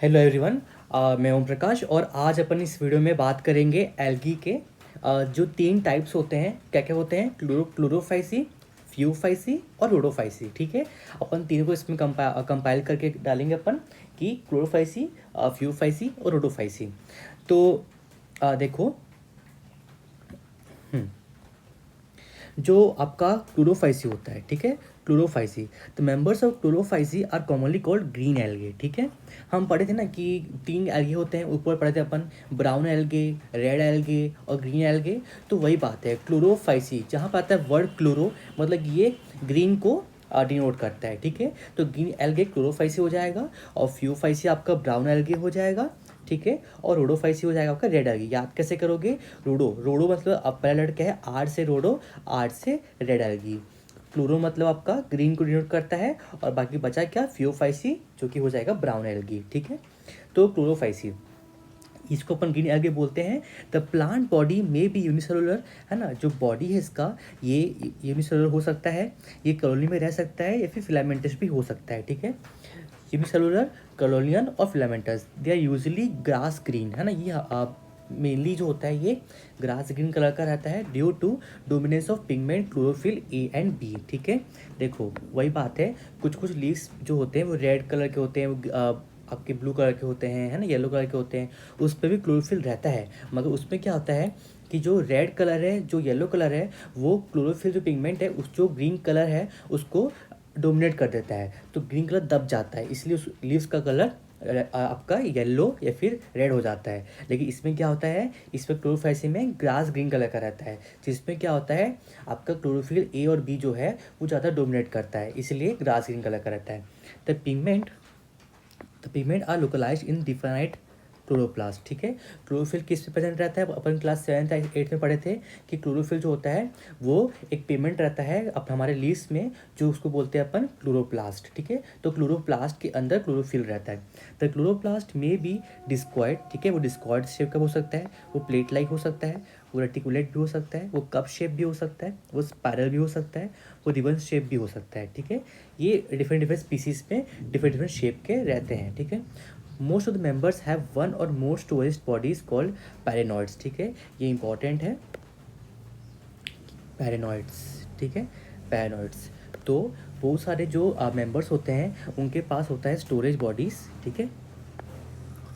Hello everyone. मैं ओम प्रकाश और आज अपन इस वीडियो में बात करेंगे एल्गी के जो तीन टाइप्स होते हैं। क्या क्या होते हैं? क्लोरोफाइसी, फ्यूफाइसी और रोडोफाइसी। ठीक है, अपन तीनों को इसमें कंपाइल करके डालेंगे अपन कि क्लोरोफाइसी, फ्यूफाइसी और रोडोफाइसी। तो देखो, जो आपका क्लोरोफाइसी होता है, ठीक है, Chlorophyceae, the members of Chlorophyceae are commonly called green algae. ठीक है, हम पढ़े थे ना कि तीन एल्गे होते हैं, ऊपर पढ़े थे अपन ब्राउन एल्गे, रेड एल्गे और ग्रीन एल्गे। तो वही बात है, क्लोरोफाइसी जहाँ पर आता है वर्ड क्लोरो, मतलब ये ग्रीन को डिनोट करता है। ठीक है, तो ग्रीन एल्गे क्लोरोफाइसी हो जाएगा और फ्यूफाइसी आपका ब्राउन एल्गे हो जाएगा। ठीक है, और रोडोफाइसी हो जाएगा आपका रेड एल्गी। याद कैसे करोगे? रोडो रोडो मतलब अब पहला लड़ क्या है, आर से रोडो, आर से रेड एल्गी। क्लोरो मतलब आपका ग्रीन को डिनोट करता है और बाकी बचा क्या, फ्यूफाइसी, जो कि हो जाएगा ब्राउन एल्गी। ठीक है, तो क्लोरोफाइसी, इसको अपन ग्रीन एल्गे बोलते हैं। द प्लांट बॉडी में भी यूनिसेलुलर, है ना, जो बॉडी है इसका ये यूनिसेलुलर हो सकता है, ये कॉलोनी में रह सकता है या फिर फिलामेंटस भी हो सकता है। ठीक है, यूनिसेलुलर, कॉलोनियल और filamentous, they are usually grass green, है ना। ये मेनली जो होता है ये ग्रास ग्रीन कलर का रहता है due to dominance of pigment chlorophyll a and b. ठीक है, देखो वही बात है, कुछ कुछ लीव्स जो होते हैं वो रेड कलर के होते हैं, आपके ब्लू कलर के होते हैं, है ना, येलो कलर के होते हैं, उस पर भी क्लोरोफिल रहता है। मगर उसमें क्या होता है कि जो रेड कलर है, जो येलो कलर है, वो क्लोरोफिल जो पिगमेंट है उस जो ग्रीन कलर है उसको डोमिनेट कर देता है, तो ग्रीन कलर दब जाता है, इसलिए उस लीव्स का कलर आपका येलो या फिर रेड हो जाता है। लेकिन इसमें क्या होता है, इसमें क्लोरोफाइसी में ग्रास ग्रीन कलर का रहता है, जिसमें क्या होता है आपका क्लोरोफिल ए और बी जो है वो ज़्यादा डोमिनेट करता है, इसलिए ग्रास ग्रीन कलर का रहता है। The pigment are localised in definite chloroplast. ठीक है, क्लोरोफिल किस पे प्रेजेंट रहता है? अपन क्लास 7th 8th में पढ़े थे कि क्लोरोफिल जो होता है वो एक पिगमेंट रहता है अब हमारे लीव्स में, जो उसको बोलते हैं अपन क्लोरोप्लास्ट। ठीक है, तो क्लोरोप्लास्ट के अंदर क्लोरोफिल रहता है। द क्लोरोप्लास्ट में भी डिस्कॉइड, ठीक है, वो डिस्कॉइड शेप का हो सकता है, वो प्लेट लाइक हो सकता है, वो रेटिकुलेट भी हो सकता है, वो कप शेप भी हो सकता है, वो स्पायरल भी हो सकता है, वो रिबन शेप भी हो सकता है। ठीक है, ये डिफरेंट डिफरेंट स्पीसीज में डिफरेंट डिफरेंट शेप के रहते हैं। ठीक है, most of the members have one और मोर स्टोरेज बॉडीज कॉल्ड पैरेनॉइड्स। ठीक है, ये इंपॉर्टेंट है, पैरेनॉइड्स। ठीक है, पैरेनॉइड्स, तो बहुत सारे जो मेंबर्स होते हैं उनके पास होता है स्टोरेज बॉडीज़। ठीक है,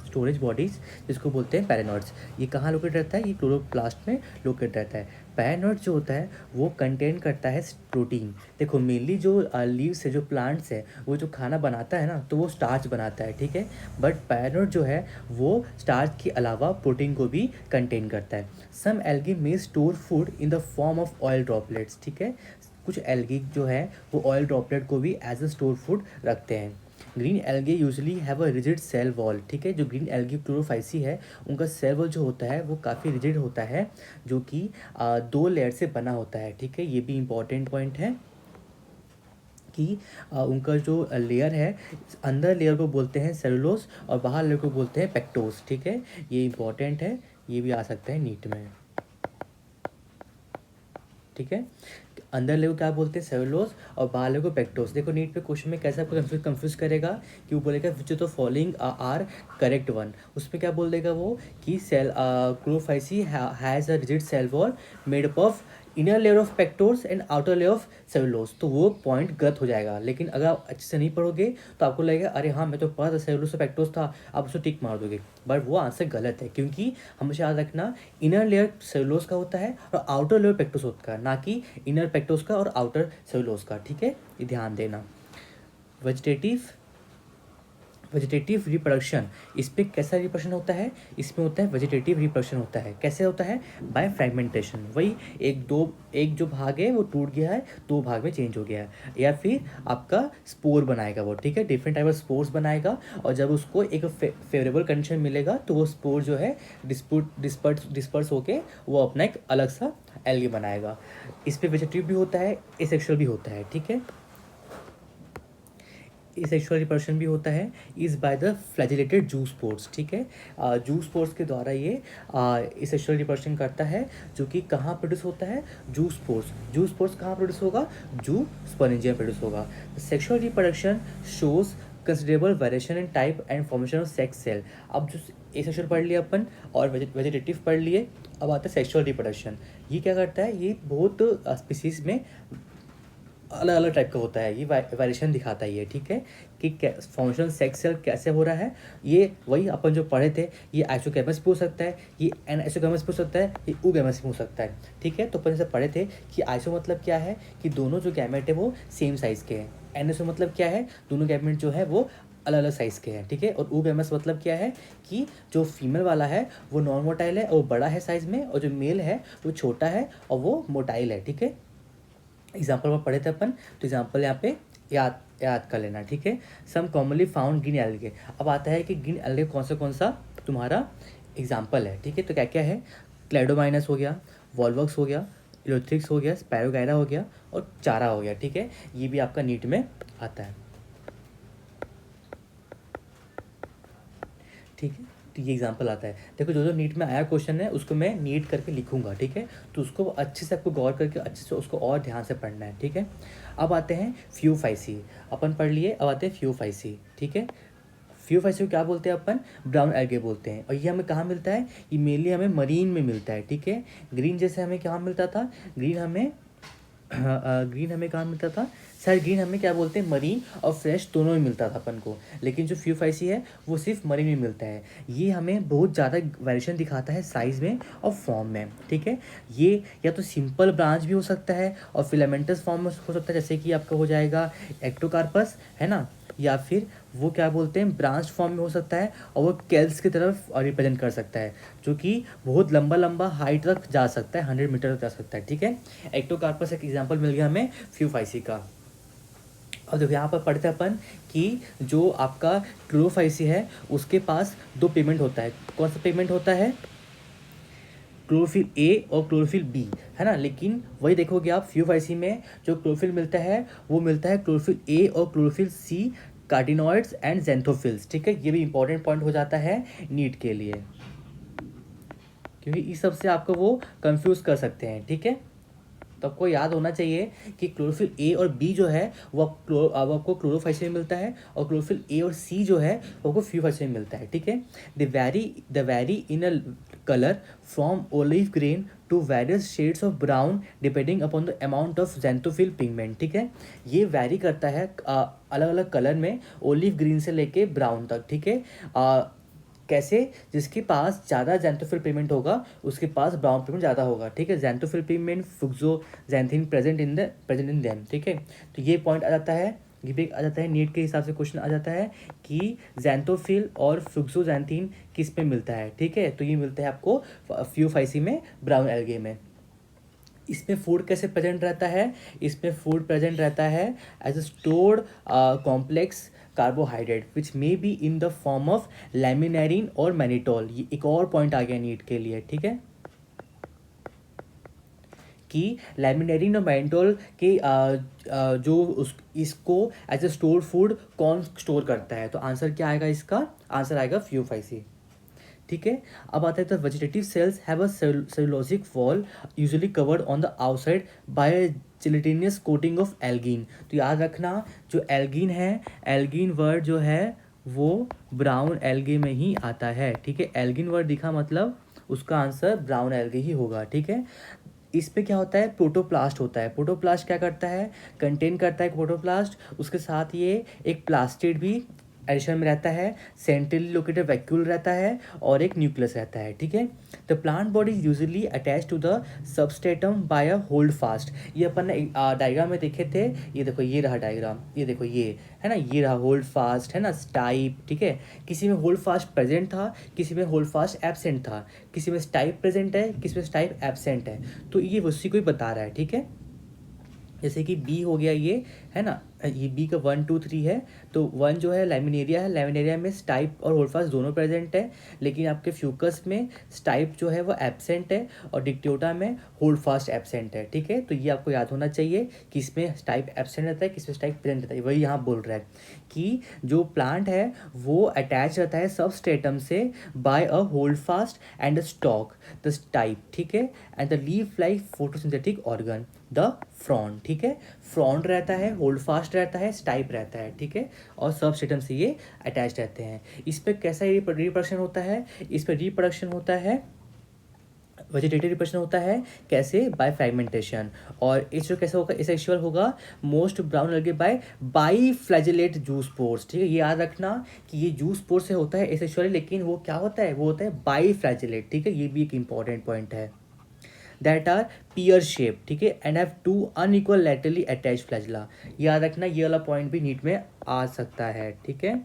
स्टोरेज बॉडीज़ जिसको बोलते हैं पैरेनॉइड्स। ये कहाँ लोकेट रहता है? ये क्लोरोप्लास्ट में लोकेट रहता है। पैरेनॉइड जो होता है वो कंटेन करता है प्रोटीन। देखो मेनली जो लीव्स है, जो प्लांट्स है, वो जो खाना बनाता है ना, तो वो स्टार्च बनाता है। ठीक है, बट पैरेनॉइड जो है वो स्टार्च के अलावा प्रोटीन को भी कंटेन करता है। Some algae may store food in the form of oil droplets. ठीक है, कुछ एल्गी जो है वो ऑयल ड्रॉपलेट को भी एज अ स्टोर फूड रखते हैं। Green algae usually have a rigid cell wall. ठीक है, जो ग्रीन एल्गी क्लोरोफाइसी है उनका सेल वॉल जो होता है वो काफ़ी रिजिड होता है, जो कि 2 लेयर से बना होता है। ठीक है, ये भी इम्पॉर्टेंट पॉइंट है कि उनका जो लेयर है, अंदर लेयर को बोलते हैं सेलुलोज और बाहर लेयर को बोलते हैं पेक्टोस। ठीक है, ये इम्पॉर्टेंट है, ये भी आ सकता है नीट में। ठीक है, अंदर लेयर को क्या बोलते हैं? सेलुलोज और बाहर लेयर को पेक्टोस। देखो नीट पे क्वेश्चन में कैसा कंफ्यूज करेगा कि वो बोलेगा which of the following are correct one. उसमें क्या बोल देगा वो कि cell chlorophyceae has a rigid cell wall made up of inner layer of pectose and outer layer of cellulose, तो वो पॉइंट गलत हो जाएगा। लेकिन अगर आप अच्छे से नहीं पढ़ोगे तो आपको लगेगा अरे हाँ मैं तो पढ़ा था सेलुलोज से पेक्टोर्स था, आप उसको टिक मार दोगे, बट वो आंसर गलत है, क्योंकि हमेशा याद रखना इनर लेयर सेलुलोज का होता है और आउटर लेयर पेक्टोस होता है, ना कि इनर पेक्टोस का और आउटर सेलुलोज का। ठीक है, ये ध्यान देना। वेजिटेटिव वेजिटेटिव रिप्रोडक्शन, इस पर कैसा रिप्रोडक्शन होता है? इसमें होता है वेजिटेटिव रिप्रोडक्शन होता है। कैसे होता है? By fragmentation. वही एक जो भाग है वो टूट गया है, 2 भाग में चेंज हो गया है, या फिर आपका स्पोर बनाएगा वो। ठीक है, डिफरेंट टाइप ऑफ स्पोर्स बनाएगा और जब उसको एक फेवरेबल कंडीशन मिलेगा तो वो स्पोर जो है डिस्पर्स होके वो अपना एक अलग सा एल्गी बनाएगा। इस पर वेजिटेटिव भी होता है, एसेक्सुअल भी होता है। ठीक है, सेक्सुअल रिप्रोडक्शन भी होता है इज बाय द फ्लैजिलेटेड जू स्पोर्स। ठीक है, जू स्पोर्स के द्वारा ये सेक्सुअल रिप्रोडक्शन करता है, जो कि कहाँ प्रोड्यूस होता है? जू स्पोर्स कहाँ प्रोड्यूस होगा? जू स्पोरेंजियम प्रोड्यूस होगा। Sexual reproduction shows considerable variation in type and formation of sex cell. अब जो ए सेक्सुअल पढ़ लिया अपन और वेजिटेटिव पढ़ लिए, अब आता है सेक्सुअल रिप्रोडक्शन। ये क्या करता है, ये बहुत स्पीसीज में अलग अलग टाइप का होता है, ये वेरिएशन दिखाता है ये, ठीक है, कि फॉर्मेशन सेक्स सेल कैसे हो रहा है। ये वही अपन जो पढ़े थे, ये आइसोगैमस भी हो सकता है, ये एनआइसोगैमस भी हो सकता है, ये ऊगैमस भी हो सकता है, ठीक है। तो अपन जैसे पढ़े थे कि आइसो मतलब क्या है कि दोनों जो गैमेट है वो सेम साइज़ के हैं। एनआइसो मतलब क्या है, दोनों गैमेट जो है वो अलग अलग साइज़ के हैं, ठीक है। और ऊगैमस मतलब क्या है कि जो फीमेल वाला है वो नॉन मोटाइल है और वो बड़ा है साइज़ में, और जो मेल है वो छोटा है और वो मोटाइल है, ठीक है। एग्जाम्पल में पढ़े थे अपन, तो एग्जाम्पल यहाँ पे याद याद कर लेना, ठीक है। सम कॉमनली फाउंड ग्रीन एल्गे। अब आता है कि ग्रीन एल्गे कौन सा तुम्हारा एग्जाम्पल है, ठीक है। तो क्या क्या है, क्लेडोमाइनस हो गया, वॉल्वक्स हो गया, इलोथ्रिक्स हो गया, स्पैरोगायरा हो गया और चारा हो गया, ठीक है। ये भी आपका नीट में आता है, ठीक है। तो ये एग्जाम्पल आता है, देखो जो जो नीट में आया क्वेश्चन है उसको मैं नीट करके लिखूंगा, ठीक है। तो उसको अच्छे से आपको गौर करके अच्छे से उसको और ध्यान से पढ़ना है, ठीक है। अब आते हैं फ्यूफाइसी, अपन पढ़ लिए, अब आते हैं फ्यूफाइसी, ठीक है। फ्यूफाइसी को क्या बोलते हैं अपन, ब्राउन एल्गे बोलते हैं। और ये हमें कहाँ मिलता है, ये मेनली हमें मरीन में मिलता है, ठीक है। ग्रीन जैसे हमें कहाँ मिलता था, ग्रीन हमें कहाँ मिलता था, सर ग्रीन हमें क्या बोलते हैं, मरीन और फ्रेश दोनों में मिलता था अपन को। लेकिन जो फ्यूफाइसी है वो सिर्फ मरीन में मिलता है। ये हमें बहुत ज़्यादा वेरिएशन दिखाता है साइज़ में और फॉर्म में, ठीक है। ये या तो सिंपल ब्रांच भी हो सकता है और फिलामेंटस फॉर्म में हो सकता है, जैसे कि आपका हो जाएगा एक्टोकार्पस, है ना। या फिर वो क्या बोलते हैं, ब्रांच फॉर्म में हो सकता है और वो केल्स की तरफ रिप्रेजेंट कर सकता है, जो कि बहुत लंबा लंबा हाइट तक जा सकता है, 100 मीटर तक जा सकता है, ठीक है। एक्टोकार्पस एक एग्जांपल मिल गया हमें फ्यूफाइसी का। अब देखो यहाँ पर पढ़ते हैं अपन कि जो आपका क्लोरोफाइसी है उसके पास दो पिगमेंट होता है। कौन सा पिगमेंट होता है, क्लोरोफिल ए और क्लोरोफिल बी, है ना। लेकिन वही देखोगे आप फ्यूफाइसी में जो क्लोरोफिल मिलता है वो मिलता है क्लोरोफिल ए और क्लोरोफिल सी, कार्टिनॉइड्स एंड जेंथोफिल्स, ठीक है। ये भी इंपॉर्टेंट पॉइंट हो जाता है नीट के लिए, क्योंकि इस सब से आपको वो कंफ्यूज कर सकते हैं, ठीक है। तो आपको याद होना चाहिए कि क्लोरोफिल ए और बी जो है वो अब आपको क्लोरोफाइसिन में मिलता है, और क्लोरोफिल ए और सी जो है वो आपको फ्यूफाइसिन में मिलता है, ठीक है। The vary in a colour from olive green to various shades of brown depending upon the amount of xanthophyll pigment, ठीक है। ये वैरी करता है अलग अलग कलर में, ओलिव ग्रीन से लेके ब्राउन तक, ठीक है। कैसे, जिसके पास ज़्यादा जेंथोफिल पिगमेंट होगा उसके पास ब्राउन पिगमेंट ज़्यादा होगा, ठीक है। Xanthophyll pigment fucoxanthin present in them, ठीक है। तो ये पॉइंट आ जाता है, ये भी आ जाता है नीट के हिसाब से क्वेश्चन आ जाता है कि जेंथोफिल और फुक्सोजेंथिन किस में मिलता है, ठीक है। तो ये मिलता है आपको फ्यूफाइसी में, ब्राउन एल्गे में। इसमें फूड कैसे प्रेजेंट रहता है, इसमें फूड प्रेजेंट रहता है as a stored complex carbohydrate which may be in the form of laminarin और मैनिटोल। ये एक और पॉइंट आ गया नीट के लिए, ठीक है, कि लैमिनेरिन और मैनिटोल के जो इसको एज अ स्टोर फूड कौन स्टोर करता है। तो आंसर क्या आएगा इसका, आंसर आएगा फ्यूफाइसी, ठीक है। अब आता है तो vegetative cells have a cellulosic wall usually covered on the outside by gelatinous coating of algin. तो याद रखना जो एल्गीन है, एल्गीन वर्ड जो है वो ब्राउन एल्गे में ही आता है, ठीक है। एल्गीन वर्ड दिखा मतलब उसका आंसर ब्राउन एल्गे ही होगा, ठीक है। इस पे क्या होता है, प्रोटोप्लास्ट होता है। प्रोटोप्लास्ट क्या करता है, कंटेन करता है प्रोटोप्लास्ट, उसके साथ ये एक प्लास्टिड भी एडिशन में रहता है, सेंट्रली लोकेटेड वैक्यूल रहता है और एक न्यूक्लियस रहता है, ठीक है। The plant body usually attach to the substratum by a holdfast. ये अपन ने डायग्राम में देखे थे, ये देखो ये रहा डायग्राम, ये देखो ये है ना, ये रहा होल्ड फास्ट, है ना, स्टाइप, ठीक है। किसी में होल्ड फास्ट प्रेजेंट था, किसी में होल्ड फास्ट एब्सेंट था, किसी में स्टाइप प्रेजेंट है, किसी में स्टाइप एब्सेंट है। तो ये उसी को ही बता रहा है, ठीक है। जैसे कि बी हो गया ये, है ना, ये बी का 1 2 3 है। तो 1 जो है लैमिनेरिया है, लैमिनेरिया में स्टाइप और होल्डफास्ट दोनों प्रेजेंट है, लेकिन आपके फ्यूकस में स्टाइप जो है वो एब्सेंट है और डिक्टियोटा में होल्डफास्ट एब्सेंट है, ठीक है। तो ये आपको याद होना चाहिए कि इसमें स्टाइप एब्सेंट रहता है, किसमें स्टाइप प्रेजेंट रहता है। वही यहाँ बोल रहा है कि जो प्लांट है वो अटैच रहता है सबस्टेटम से by a holdfast and a stalk the stipe, ठीक है, and the leaf like photosynthetic organ the frond, ठीक है। फ्रॉन्ट रहता है होल्ड फास्ट रहता है, स्टाइप रहता है, ठीक है, और सबस्टेटम से ये अटैच रहते हैं। इस पर कैसा रिप्रोडक्शन होता है, इस पर रिप्रोडक्शन होता है, वेजिटेटिव रिप्रोडक्शन होता है कैसे, बाय फ्रेगमेंटेशन। और इस जो कैसे होगा, एसेक्सुअल होगा, मोस्ट ब्राउन अलगे बाई फ्लैजेलेट जूस पोर्स, ठीक है, ये याद रखना कि ये जूस पोर्स से होता है एसेक्सुअली, लेकिन वो क्या होता है, वो होता है बाई फ्लैजेलेट, ठीक है, ये भी एक इंपॉर्टेंट पॉइंट है। दैट आर पियर शेप, ठीक है, and have two unequal laterally attach flagella, याद रखना ये वाला पॉइंट भी नीट में आ सकता है, ठीक है,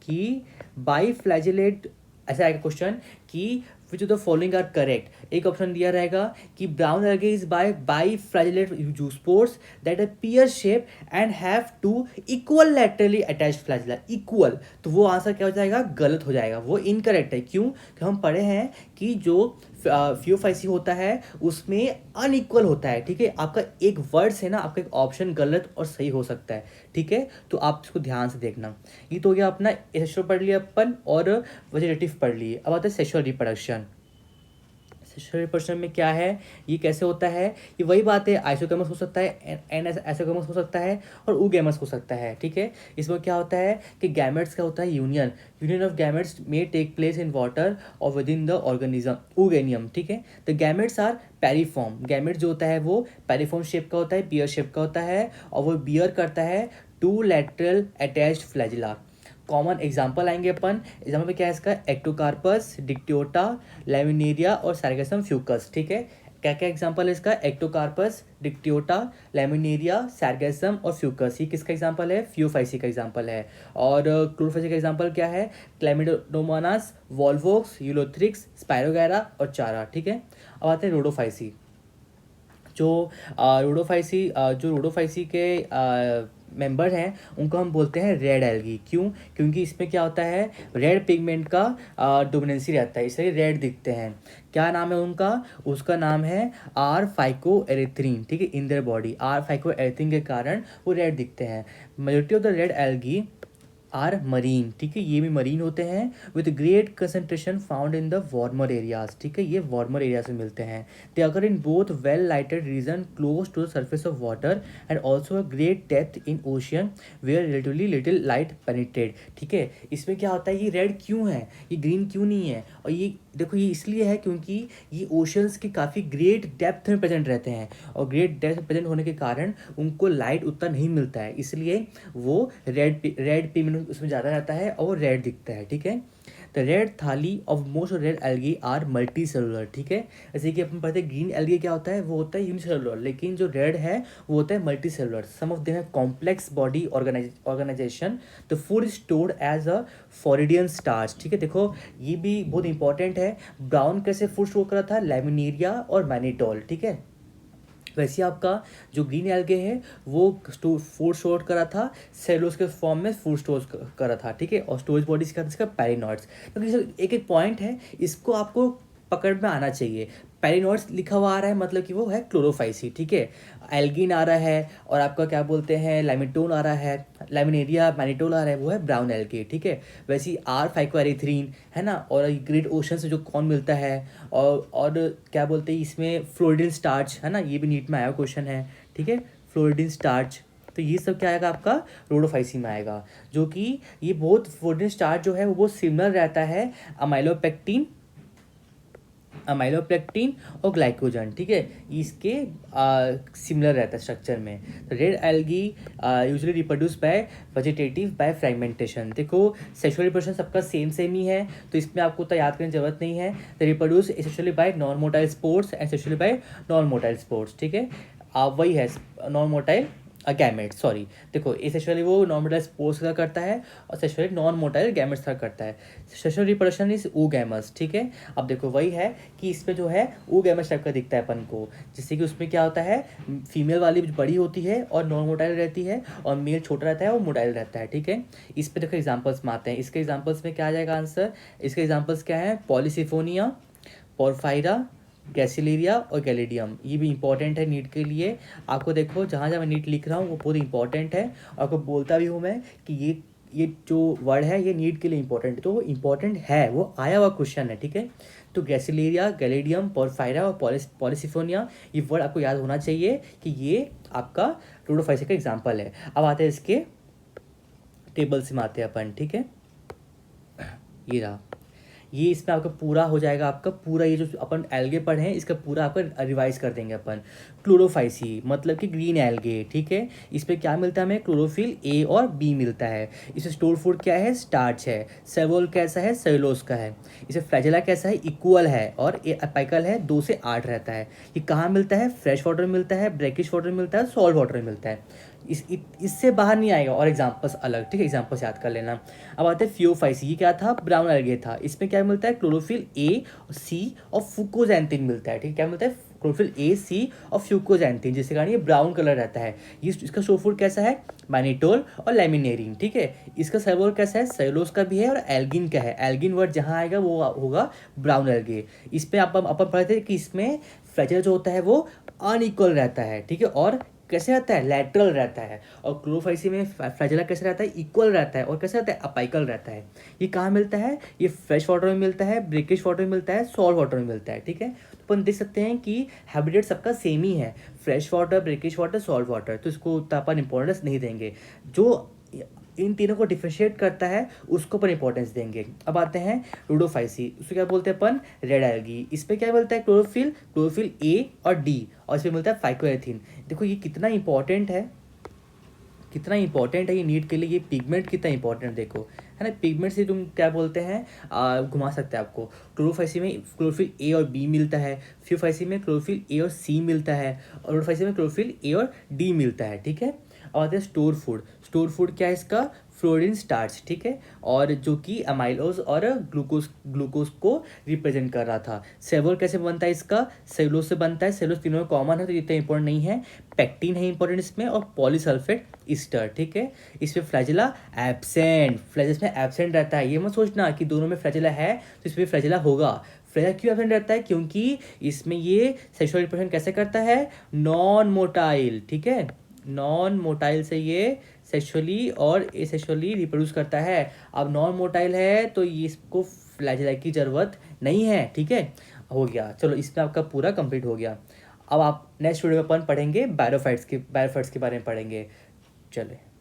कि बाई फ्लैजिलेट, ऐसा आएगा क्वेश्चन कि which of the following are correct. एक ऑप्शन दिया रहेगा कि brown algae is biflagellate zoospores that are pear shape and have two equal laterally attach flagella, equal, तो वो आंसर क्या हो जाएगा, गलत हो जाएगा, वो इनकरेक्ट है। क्यों, कि हम पढ़े हैं कि जो फियोफाइसी होता है उसमें अनइक्वल होता है, ठीक है, आपका एक वर्ड से ना आपका एक ऑप्शन गलत और सही हो सकता है, ठीक है, तो आप इसको ध्यान से देखना। ये तो हो गया अपना एसेक्सुअल पढ़ लिया अपन और वेजिटेटिव पढ़ लिए। अब आता है सेक्सुअल रिप्रोडक्शन। सेक्सुअल रिप्रोडक्शन में क्या है, ये कैसे होता है, ये वही बात है, आइसोगैमस हो सकता है, एन आइसोगैमस हो सकता है और ऊगैमस हो सकता है, ठीक है। इसमें क्या होता है कि गैमेट्स का होता है union, union of gametes may take place in water और within the organism, oogonium, ठीक है। तो गैमेट्स आर पैरीफॉर्म, गैमेट जो होता है वो पैरीफॉर्म शेप का होता है, बियर शेप का होता है, और वो बियर करता है two lateral attached flagella. Common example आएंगे अपन, एग्जाम्पल में क्या है इसका, एक्टोकार्पस, डिक्टियोटा, लैमिनेरिया और सैरगेसम फ्यूकस, ठीक है। क्या क्या एग्जाम्पल है इसका, एक्टोकार्पस, डिक्टियोटा, लैमिनेरिया, सैरगेसम और फ्यूकस, ये किसका एग्जाम्पल है, फियोफाइसी का एग्जाम्पल है। और क्लोरोफाइसी का एग्जाम्पल क्या है, क्लैमिडोमोनास, वॉल्वोक्स, यूलोथ्रिक्स, स्पायरोगैरा और चारा, ठीक है। अब आते हैं रोडोफाइसी। जो रोडोफाइसी के मेंबर हैं उनको हम बोलते हैं रेड एल्गी। क्यों, क्योंकि इसमें क्या होता है, रेड पिगमेंट का डोमिनेंसी रहता है, इसलिए रेड दिखते हैं। क्या नाम है उनका, उसका नाम है आर फाइकोएरिथ्रीन, ठीक है, in their body are phycoerythrin के कारण वो रेड दिखते हैं। Majority of the red algae are marine, ठीक है, ये भी मरीन होते हैं, with great concentration found in the warmer areas, ठीक है, ये वार्मर एरिया से मिलते हैं। They occur in both well lighted region close to the surface of water and also a great depth in ocean where relatively little light penetrate, ठीक है। इसमें क्या होता है, ये रेड क्यों है, ये ग्रीन क्यों नहीं है, और ये देखो ये इसलिए है क्योंकि ये ओशंस के काफ़ी ग्रेट डेप्थ में प्रेजेंट रहते हैं, और ग्रेट डेप्थ में प्रेजेंट होने के कारण उनको लाइट उतना नहीं मिलता है, इसलिए वो रेड पिगमेंट उसमें ज़्यादा रहता है और वो रेड दिखता है, ठीक है। The red thalli of most red algae are multicellular, ठीक है। जैसे कि अपन पढ़ते हैं ग्रीन एल्गी क्या होता है, वो होता है यूनिसेलुलर, लेकिन जो रेड है वो होता है multi cellular. Some of them have complex body organization, the food stored as a floridean starch, ठीक है। देखो ये भी बहुत इंपॉर्टेंट है, ब्राउन कैसे फूड स्टोर करा था, लैमिनेरिया और मैनिटोल, ठीक है। वैसे आपका जो ग्रीन एल्गे है वो फूड स्टोर करा था सेलुलोज के फॉर्म में, फूड स्टोर करा था, ठीक है, और स्टोरेज बॉडीज का इसका पैरानॉइड्स। तो एक एक पॉइंट है, इसको आपको पकड़ में आना चाहिए। पैरानॉइड्स लिखा हुआ आ रहा है मतलब कि वो है क्लोरोफाइसी, ठीक है। एल्गिन आ रहा है और आपका क्या बोलते हैं लैमिटोन आ रहा है, लैमिनेरिया मैनिटोल आ रहा है, वो है ब्राउन एल्गे, ठीक है। वैसे ही आर फाइकोएरिथ्रीन है ना, और ग्रेट ओशन से जो कौन मिलता है, और क्या बोलते हैं इसमें फ्लोरिडिन स्टार्च है ना, ये भी नीट में आया क्वेश्चन है, ठीक है, फ्लोरिडिन स्टार्च। तो ये सब क्या आएगा आपका रोडोफाइसी में आएगा, जो कि ये बहुत फ्लोरिडिन स्टार्च जो है वो बहुत सिमिलर रहता है अमाइलोपेक्टिन और ग्लाइकोजन, ठीक है, इसके सिमिलर रहता है स्ट्रक्चर में। तो red algae usually reproduce by vegetative by fragmentation. देखो सेक्सुअल रिप्रोडक्शन सबका सेम ही है, तो इसमें आपको तो याद करने की जरूरत नहीं है। तो reproduce sexually bye non motile sports and sexually bye non motile sports, ठीक है, वही है नॉन मोटाइल गैमेट, सॉरी। देखो ये सेक्सुअली वो नॉन मोटाइल स्पोर्ट्स का करता है और सेक्सुअली नॉन मोटाइल गैमेट्स का करता है। सेक्सुअल रिप्रोडक्शन इज oogamous, ठीक है। अब देखो वही है कि इसमें जो है oogamous टाइप का दिखता है अपन को, जिससे कि उसमें क्या होता है, फीमेल वाली बड़ी होती है और नॉन मोटाइल रहती है, और मेल छोटा रहता है और मोटाइल रहता है, ठीक है। इस पर देखो एग्जाम्पल्स में आते हैं, इसके एग्जाम्पल्स में क्या आ जाएगा आंसर, इसके एग्जाम्पल्स क्या है, पॉलीसिफोनिया, पोरफायरा, गैसिलेरिया और गैलिडियम। ये भी इंपॉर्टेंट है नीट के लिए। आपको देखो जहाँ जहाँ मैं नीट लिख रहा हूँ वो बहुत इंपॉर्टेंट है, और आपको बोलता भी हूँ मैं कि ये जो वर्ड है ये नीट के लिए इंपॉर्टेंट है, तो वो इंपॉर्टेंट है, वो आया हुआ क्वेश्चन है, ठीक है। तो ग्रेसिलेरिया, गैलेडियम, पोरफायरा और पॉलिसिफोनिया, ये वर्ड आपको याद होना चाहिए कि ये आपका क्लोरोफाइसी का एग्जाम्पल है। अब आते हैं इसके टेबल्स में आते हैं अपन, ठीक है। ये रहा, ये इसमें आपका पूरा हो जाएगा, आपका पूरा ये जो अपन एल्गे पढ़े हैं इसका पूरा आपका रिवाइज कर देंगे अपन। क्लोरोफाइसी मतलब कि ग्रीन एल्गे, ठीक है। इसमें क्या मिलता है हमें, क्लोरोफिल ए और बी मिलता है। इसमें स्टोर फूड क्या है, स्टार्च है। सेवोल कैसा है, सेलुलोज का है। इसे फ्लैजेला कैसा है, इक्वल है, और ए अपाइकल है, 2 से 8 रहता है। ये कहाँ मिलता है, फ्रेश वाटर में मिलता है, ब्रैकिश वाटर में मिलता है, सॉल्ट वाटर में मिलता है। इससे बाहर नहीं आएगा, और एग्जाम्पल्स अलग, ठीक है, एग्जाम्पल्स याद कर लेना। अब आते हैं फियोफाइसी, ये क्या था, ब्राउन एल्गे था। इसमें क्या मिलता है, क्लोरोफिल ए, सी और फुकोजैंथिन मिलता है, ठीक है। क्या मिलता है, क्लोरोफिल ए, सी और फ्यूकोजैंथिन, जिसके कारण ये ब्राउन कलर रहता है। ये इसका स्टोर फूड कैसा है, मैनिटोल और लैमिनेरिन, ठीक है। इसका सेलुलोज कैसा है, सेलुलोज का भी है, और एल्गिन का है। एल्गिन वर्ड जहाँ आएगा वो होगा ब्राउन एल्गे। इस पर अपन पढ़े थे कि इसमें फ्लैजेला जो होता है वो अनइक्वल रहता है, ठीक है, और कैसे रहता है, लैटरल रहता है। और क्लोरोफाइसी में फ्लैजेला कैसे रहता है, इक्वल रहता है, और कैसे रहता है, अपाइकल रहता है। ये कहाँ मिलता है, ये फ्रेश वाटर में मिलता है, ब्रेकिश वाटर में मिलता है, सॉल्ट वाटर में मिलता है, ठीक है। तो अपन देख सकते हैं कि हैबिटेट सबका सेम ही है, fresh water, brackish water, salt water, तो इसको उतना अपन इंपॉर्टेंस नहीं देंगे। जो इन तीनों को डिफरेंशिएट करता है उसको अपन इंपॉर्टेंस देंगे। अब आते हैं रूडोफाइसी, उसको क्या बोलते हैं अपन, रेड एल्गी। इस पर क्या मिलता है, क्लोरोफिल, क्लोरोफिल ए और डी, और इसमें मिलता है फाइकोएथिन। देखो ये कितना इंपॉर्टेंट है, कितना इंपॉर्टेंट है ये नीट के लिए। ये पिगमेंट कितना इंपॉर्टेंट देखो, है ना। पिगमेंट से तुम क्या बोलते हैं, घुमा सकते हैं आपको। क्लोरोफाइसी में क्लोरोफिल ए और बी मिलता है, फियोफाइसी में क्लोरोफिल ए और सी मिलता है, और रूडोफाइसी में क्लोरोफिल ए और डी मिलता है, ठीक है। और आते हैं स्टोर फूड। स्टोर फूड क्या है इसका, फ्लोरीन स्टार्च, ठीक है, और जो कि अमाइलोज और ग्लूकोज को रिप्रेजेंट कर रहा था। सेवोल कैसे बनता है इसका, सेलुलोज से बनता है। सेलुलोज तीनों में कॉमन है तो इतना इंपॉर्टेंट नहीं है। पेक्टिन है इंपॉर्टेंट इसमें, और पॉलीसल्फेट ईस्टर, ठीक है। इसमें फ्लैजेला एब्सेंट, फ्लैजेस में एब्सेंट रहता है। ये मत सोचना कि दोनों में फ्लैजेला है तो इसमें फ्लैजेला होगा। फ्लैजेला क्यों एब्सेंट रहता है, क्योंकि इसमें ये सेक्सुअल रिप्रोडक्शन कैसे करता है, नॉन मोटाइल, ठीक है। नॉन मोटाइल से ये सेक्सुअली और एसेक्सुअली रिप्रोड्यूस करता है। अब नॉन मोटाइल है तो ये इसको फ्लैजेला की ज़रूरत नहीं है, ठीक है। हो गया, चलो इसमें आपका पूरा कंप्लीट हो गया। अब आप नेक्स्ट वीडियो में अपन पढ़ेंगे बायोफाइट्स के बारे में पढ़ेंगे। चले।